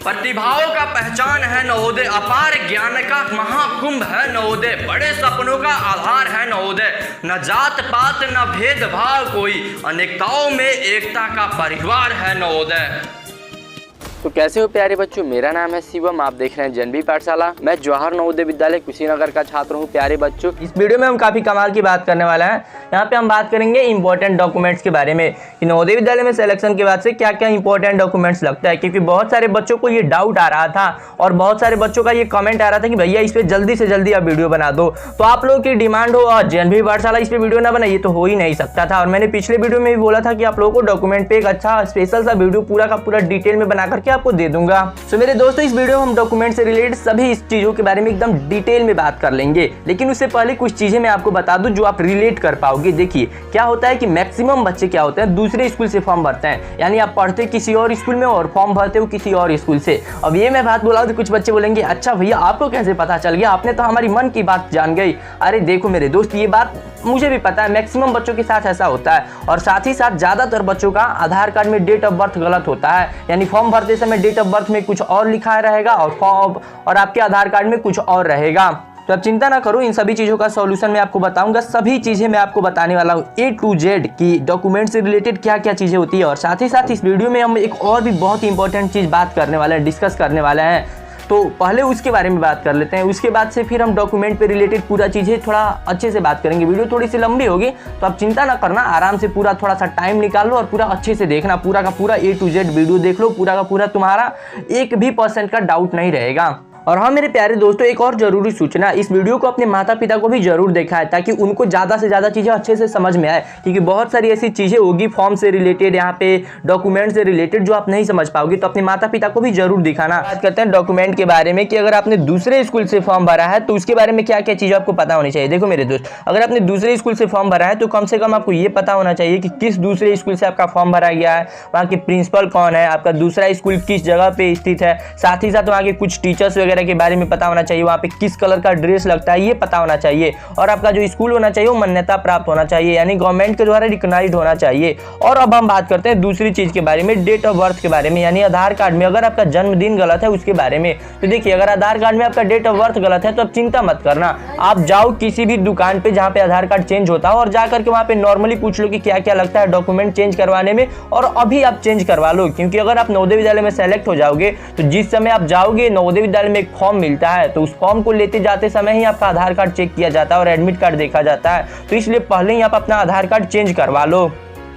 प्रतिभाओं का पहचान है नवोदय, अपार ज्ञान का महाकुंभ है नवोदय, बड़े सपनों का आधार है नवोदय, न जात पात न भेदभाव कोई, अनेकताओं में एकता का परिवार है नवोदय। तो कैसे हो प्यारे बच्चों, मेरा नाम है शिवम, आप देख रहे हैं जनबी पाठशाला। मैं जवाहर नवोदय विद्यालय कुशीनगर का छात्र हूं। प्यारे बच्चों, इस वीडियो में हम काफ़ी कमाल की बात करने वाला है। यहाँ पे हम बात करेंगे इंपॉर्टेंट डॉक्यूमेंट्स के बारे में कि नवोदय विद्यालय में सिलेक्शन के बाद से क्या क्या इंपॉर्टेंट डॉक्यूमेंट्स लगता है, क्योंकि बहुत सारे बच्चों को ये डाउट आ रहा था और बहुत सारे बच्चों का ये कमेंट आ रहा था कि भैया इस पर जल्दी से जल्दी आप वीडियो बना दो। तो आप लोगों की डिमांड हो और जनबी पाठशाला इस पर वीडियो ना बनाइए तो हो ही नहीं सकता था। और मैंने पिछले वीडियो में भी बोला था कि आप लोगों को डॉक्यूमेंट पे एक अच्छा स्पेशल सा वीडियो पूरा का पूरा डिटेल में बना करके आपको दे दूंगा। तो मेरे दोस्तों, इस वीडियो में हम डॉक्यूमेंट से रिलेटेड सभी इस चीजों के बारे में एकदम डिटेल में बात कर लेंगे, लेकिन उससे पहले कुछ चीजें मैं आपको बता दूं जो आप रिलेट कर पाओगे। देखिए क्या होता है कि मैक्सिमम बच्चे क्या होते हैं, दूसरे स्कूल से फॉर्म भरते हैं, यानी आप पढ़ते किसी और स्कूल में और फॉर्म भरते हो किसी और स्कूल से। अब ये मैं बात बोला तो कुछ बच्चे बोलेंगे अच्छा भैया आपको कैसे पता चल गया, आपने तो हमारी मन की बात जान गई। अरे देखो मेरे दोस्त, ये बात मुझे भी पता है, मैक्सिमम बच्चों के साथ ऐसा होता है। और साथ ही साथ ज्यादातर बच्चों का आधार कार्ड में डेट ऑफ बर्थ गलत होता है, यानी फॉर्म भरते समय डेट ऑफ बर्थ में कुछ और लिखा रहेगा और आपके आधार कार्ड में कुछ और रहेगा। तो आप चिंता ना करो, इन सभी चीज़ों का सॉल्यूशन मैं आपको बताऊंगा। सभी चीज़ें मैं आपको बताने वाला हूँ A to Z की डॉक्यूमेंट से रिलेटेड क्या क्या चीज़ें होती है। और साथ ही साथ इस वीडियो में हम एक और भी बहुत ही इंपॉर्टेंट चीज़ बात करने वाले हैं, डिस्कस करने वाले हैं। तो पहले उसके बारे में बात कर लेते हैं, उसके बाद से फिर हम डॉक्यूमेंट पे रिलेटेड पूरा चीज़ें थोड़ा अच्छे से बात करेंगे। वीडियो थोड़ी सी लंबी होगी तो आप चिंता ना करना, आराम से पूरा थोड़ा सा टाइम निकाल लो और पूरा अच्छे से देखना, पूरा का पूरा A to Z वीडियो देख लो, पूरा का पूरा तुम्हारा 1% का डाउट नहीं रहेगा। और हाँ मेरे प्यारे दोस्तों, एक और जरूरी सूचना, इस वीडियो को अपने माता पिता को भी जरूर देखा है ताकि उनको ज़्यादा से ज़्यादा चीज़ें अच्छे से समझ में आए, क्योंकि बहुत सारी ऐसी चीज़ें होगी फॉर्म से रिलेटेड, यहाँ पे डॉक्यूमेंट से रिलेटेड जो आप नहीं समझ पाओगे, तो अपने माता पिता को भी जरूर दिखाना। बात करते हैं डॉक्यूमेंट के बारे में कि अगर आपने दूसरे स्कूल से फॉर्म भरा है तो उसके बारे में क्या क्या चीज़ें आपको पता होनी चाहिए। देखो मेरे दोस्त, अगर आपने दूसरे स्कूल से फॉर्म भरा है तो कम से कम आपको ये पता होना चाहिए कि किस दूसरे स्कूल से आपका फॉर्म भरा गया है, वहाँ के प्रिंसिपल कौन है, आपका दूसरा स्कूल किस जगह पे स्थित है, साथ ही साथ वहाँ के कुछ टीचर्स वगैरह के बारे में पता होना चाहिए, वहाँ पे किस कलर का ड्रेस लगता है ये पता होना चाहिए, और आपका जो स्कूल होना चाहिए वो मान्यता प्राप्त होना चाहिए, यानी गवर्नमेंट के द्वारा रिकॉग्नाइज्ड होना चाहिए। और अब हम बात करते हैं दूसरी चीज के बारे में, डेट ऑफ बर्थ के बारे में, यानी आधार कार्ड में अगर आपका जन्मदिन गलत है उसके बारे में। तो देखिए, अगर आधार कार्ड में आपका डेट ऑफ बर्थ गलत है तो आप चिंता मत करना, आप जाओ किसी भी दुकान पे जहाँ पे आधार कार्ड चेंज होता है और जाकर के वहाँ पे नॉर्मली पूछ लो कि क्या क्या लगता है डॉक्यूमेंट चेंज करवाने में, और अभी आप चेंज करवा लो। क्योंकि अगर आप नवोदय विद्यालय में सेलेक्ट हो जाओगे तो जिस समय आप जाओगे नवोदय विद्यालय में एक फॉर्म मिलता है, तो उस फॉर्म को लेते जाते समय ही आपका आधार कार्ड चेक किया जाता है और एडमिट कार्ड देखा जाता है, तो इसलिए पहले ही आप अपना आधार कार्ड चेंज करवा लो।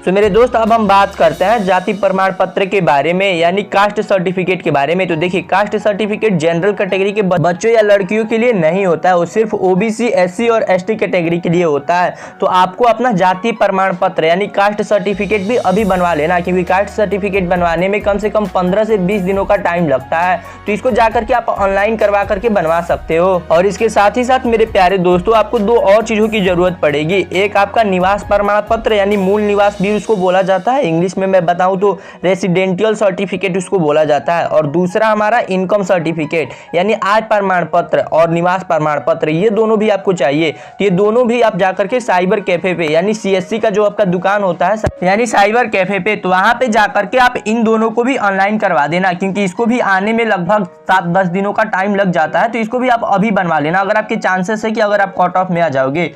तो मेरे दोस्त, अब हम बात करते हैं जाति प्रमाण पत्र के बारे में, यानी कास्ट सर्टिफिकेट के बारे में। तो देखिए, कास्ट सर्टिफिकेट जनरल कैटेगरी के बच्चों या लड़कियों के लिए नहीं होता है, वो सिर्फ OBC SC और ST कैटेगरी के लिए होता है। तो आपको अपना जाति प्रमाण पत्र यानी कास्ट सर्टिफिकेट भी अभी बनवा लेना, क्योंकि कास्ट सर्टिफिकेट बनवाने में कम से कम 15 से 20 दिनों का टाइम लगता है। तो इसको जाकर के आप ऑनलाइन करवा करके बनवा सकते हो। और इसके साथ ही साथ मेरे प्यारे दोस्तों, आपको दो और चीजों की जरूरत पड़ेगी। एक आपका निवास प्रमाण पत्र यानी मूल निवास भी उसको बोला जाता है, इंग्लिश में मैं बताऊं तो रेसिडेंशियल सर्टिफिकेट उसको बोला जाता है। और दूसरा हमारा इनकम सर्टिफिकेट यानी आय प्रमाण पत्र और निवास प्रमाण पत्र, ये दोनों भी आपको चाहिए। तो ये दोनों भी आप जाकर के साइबर कैफे पे यानी CSC का जो आपका दुकान होता है यानी साइबर कैफे पे, तो वहां पे जाकर के आप इन दोनों को भी ऑनलाइन करवा देना, क्योंकि इसको भी आने में लगभग 7-10 दिनों का टाइम लग जाता है। तो इसको भी आप अभी बनवा लेना अगर आपके चांसेस है कि अगर आप कट ऑफ में आ जाओगे।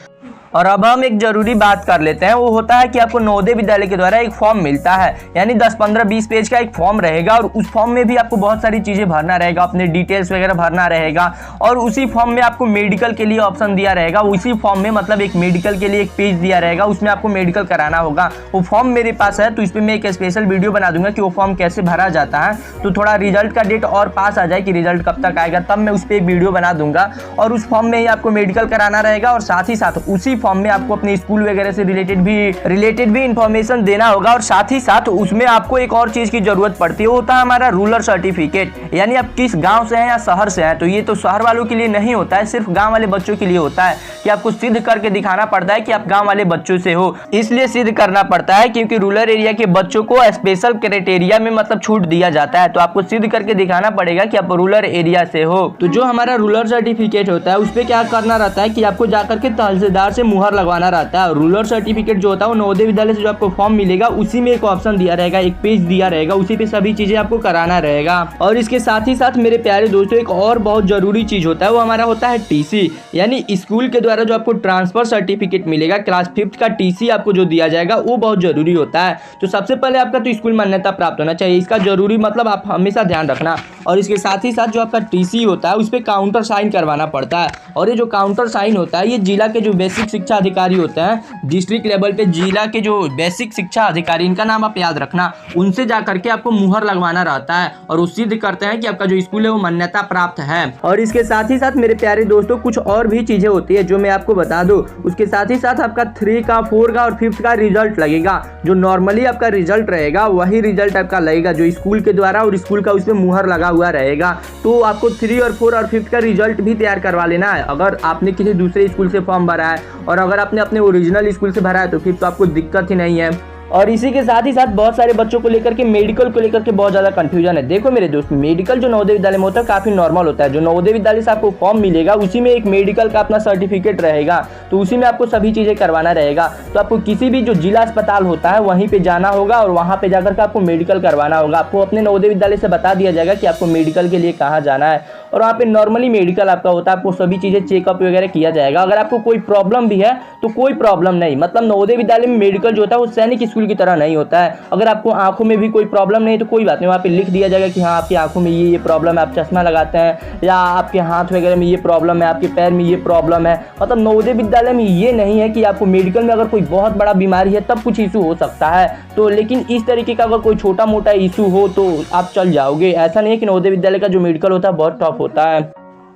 और अब हम एक जरूरी बात कर लेते हैं, वो होता है कि आपको नवोदय विद्यालय के द्वारा एक फॉर्म मिलता है, यानी 10, 15, 20 पेज का एक फॉर्म रहेगा, और उस फॉर्म में भी आपको बहुत सारी चीजें भरना रहेगा, अपने डिटेल्स वगैरह भरना रहेगा। और उसी फॉर्म में आपको मेडिकल के लिए ऑप्शन दिया रहेगा, उसी फॉर्म में मतलब एक मेडिकल के लिए एक पेज दिया रहेगा, उसमें आपको मेडिकल कराना होगा। वो फॉर्म मेरे पास है, तो इस पर मैं एक स्पेशल वीडियो बना दूंगा कि वो फॉर्म कैसे भरा जाता है। तो थोड़ा रिजल्ट का डेट और पास आ जाए कि रिजल्ट कब तक आएगा, तब मैं उस पर एक वीडियो बना दूंगा। और उस फॉर्म में ही आपको मेडिकल कराना रहेगा, और साथ ही साथ उसी फॉर्म में आपको अपने स्कूल वगैरह से रिलेटेड भी इंफॉर्मेशन देना होगा। और साथ ही साथ उसमें आपको एक और चीज की जरूरत पड़ती है, वो होता है हमारा रूरल सर्टिफिकेट, यानी आप किस गांव से हैं या शहर से हैं। तो ये तो शहर वालों के लिए नहीं होता है, सिर्फ गांव वाले बच्चों के लिए होता है कि आपको सिद्ध करके दिखाना पड़ता है कि आप गांव वाले बच्चों से हो। इसलिए सिद्ध करना पड़ता है क्योंकि रूरल एरिया के बच्चों को स्पेशल क्राइटेरिया में मतलब छूट दिया जाता है, तो आपको सिद्ध करके दिखाना पड़ेगा कि आप रूरल एरिया से हो। तो जो हमारा रूरल सर्टिफिकेट होता है उस पर क्या करना रहता है कि आपको जाकर के तहसीलदार से मुहर लगवाना रहता है। रूरल सर्टिफिकेट जो होता है वो नवोदय विद्यालय से जो आपको फॉर्म मिलेगा उसी में एक ऑप्शन दिया रहेगा, एक पेज दिया रहेगा, उसी पे सभी चीजें आपको कराना रहेगा। और इसके साथ ही साथ मेरे प्यारे दोस्तों एक और बहुत जरूरी चीज होता है, वो हमारा होता है टीसी, यानी स्कूल के द्वारा जो आपको ट्रांसफर सर्टिफिकेट मिलेगा, क्लास 5th का टीसी आपको जो दिया जाएगा वो बहुत जरूरी होता है। तो सबसे पहले आपका तो स्कूल मान्यता प्राप्त होना चाहिए, इसका जरूरी मतलब आप हमेशा ध्यान रखना। और इसके साथ ही साथ जो आपका टीसी होता है उस पर काउंटर साइन करवाना पड़ता है। और ये जो काउंटर साइन होता है ये जिला के जो बेसिक शिक्षा अधिकारी होते हैं, डिस्ट्रिक्ट लेवल पे जिला के जो बेसिक शिक्षा अधिकारी, इनका नाम आप याद रखना, उनसे जा करके आपको मुहर लगवाना रहता है और वो सिद्ध करते हैं कि आपका जो स्कूल है वो मान्यता प्राप्त है। और इसके साथ ही साथ मेरे प्यारे दोस्तों कुछ और भी चीजें होती है जो मैं आपको बता दूं। उसके साथ ही साथ आपका 3 का 4 का और 5th का रिजल्ट लगेगा। जो नॉर्मली आपका रिजल्ट रहेगा वही रिजल्ट आपका लगेगा जो स्कूल के द्वारा, और स्कूल का उसमें मुहर लगा हुआ रहेगा। तो आपको 3 और 4 और 5th का रिजल्ट भी तैयार करवा लेना है अगर आपने किसी दूसरे स्कूल से फॉर्म भरा है। और अगर आपने अपने ओरिजिनल स्कूल से भरा है तो फिर तो आपको दिक्कत ही नहीं है। और इसी के साथ ही साथ बहुत सारे बच्चों को लेकर के मेडिकल को लेकर के बहुत ज़्यादा कंफ्यूजन है। देखो मेरे दोस्त, मेडिकल जो नवोदय विद्यालय में होता है काफ़ी नॉर्मल होता है। जो नवोदय विद्यालय से आपको फॉर्म मिलेगा उसी में एक मेडिकल का अपना सर्टिफिकेट रहेगा, तो उसी में आपको सभी चीज़ें करवाना रहेगा। तो आपको किसी भी जो जिला अस्पताल होता है वहीं पर जाना होगा और वहाँ पर जाकर के आपको मेडिकल करवाना होगा। आपको अपने नवोदय विद्यालय से बता दिया जाएगा कि आपको मेडिकल के लिए कहाँ जाना है, और वहाँ पे नॉर्मली मेडिकल आपका होता है, आपको सभी चीज़ें चेकअप वगैरह किया जाएगा। अगर आपको कोई प्रॉब्लम भी है तो कोई प्रॉब्लम नहीं, मतलब नवोदय विद्यालय में मेडिकल जो होता है वो सैनिक स्कूल की तरह नहीं होता है। अगर आपको आंखों में भी कोई प्रॉब्लम नहीं तो कोई बात नहीं, वहाँ पे लिख दिया जाएगा कि हाँ आपकी आंखों में ये प्रॉब्लम है, आप चश्मा लगाते हैं, या आपके हाथ वगैरह में ये प्रॉब्लम है, आपके पैर में ये प्रॉब्लम है। मतलब नवोदय विद्यालय में ये नहीं है कि आपको मेडिकल में अगर कोई बहुत बड़ा बीमारी है तब कुछ इशू हो सकता है, तो लेकिन इस तरीके का अगर कोई छोटा मोटा इशू हो तो आप चल जाओगे। ऐसा नहीं है कि नवोदय विद्यालय का जो मेडिकल होता है बहुत टफ होता है।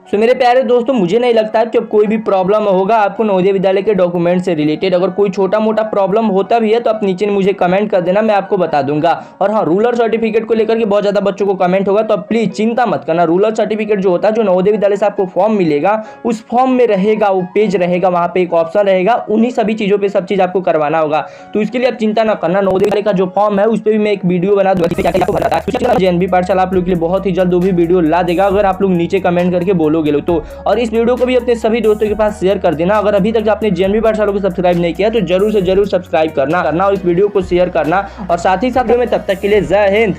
तो मेरे प्यारे दोस्तों मुझे नहीं लगता है कि अब कोई भी प्रॉब्लम होगा आपको नवोदय विद्यालय के डॉक्यूमेंट से रिलेटेड। अगर कोई छोटा मोटा प्रॉब्लम होता भी है तो आप नीचे मुझे कमेंट कर देना, मैं आपको बता दूंगा। और हाँ, रूरल सर्टिफिकेट को लेकर के बहुत ज़्यादा बच्चों को कमेंट होगा, तो आप प्लीज़ चिंता मत करना। रूरल सर्टिफिकेट जो होता है, जो नवोदय विद्यालय से आपको फॉर्म मिलेगा उस फॉर्म में रहेगा, वो पेज रहेगा, वहाँ पे एक ऑप्शन रहेगा, उन्हीं सभी चीज़ों पर सब चीज़ आपको करवाना होगा। तो इसके लिए आप चिंता ना करना। नवोदय विद्यालय का जो फॉर्म है उस पर भी मैं एक वीडियो बना दूंगा। जेएनवी पाठशाला आप लोग के लिए बहुत ही जल्द वो भी वीडियो ला देगा अगर आप लोग नीचे कमेंट करके बोलोगे तो। और इस वीडियो को भी अपने सभी दोस्तों के पास शेयर कर देना। अगर अभी तक आपने जेएनवी पाठशाला को सब्सक्राइब नहीं किया तो जरूर से जरूर सब्सक्राइब करना और इस वीडियो को शेयर करना। और साथ ही साथ में तब तक के लिए जय हिंद।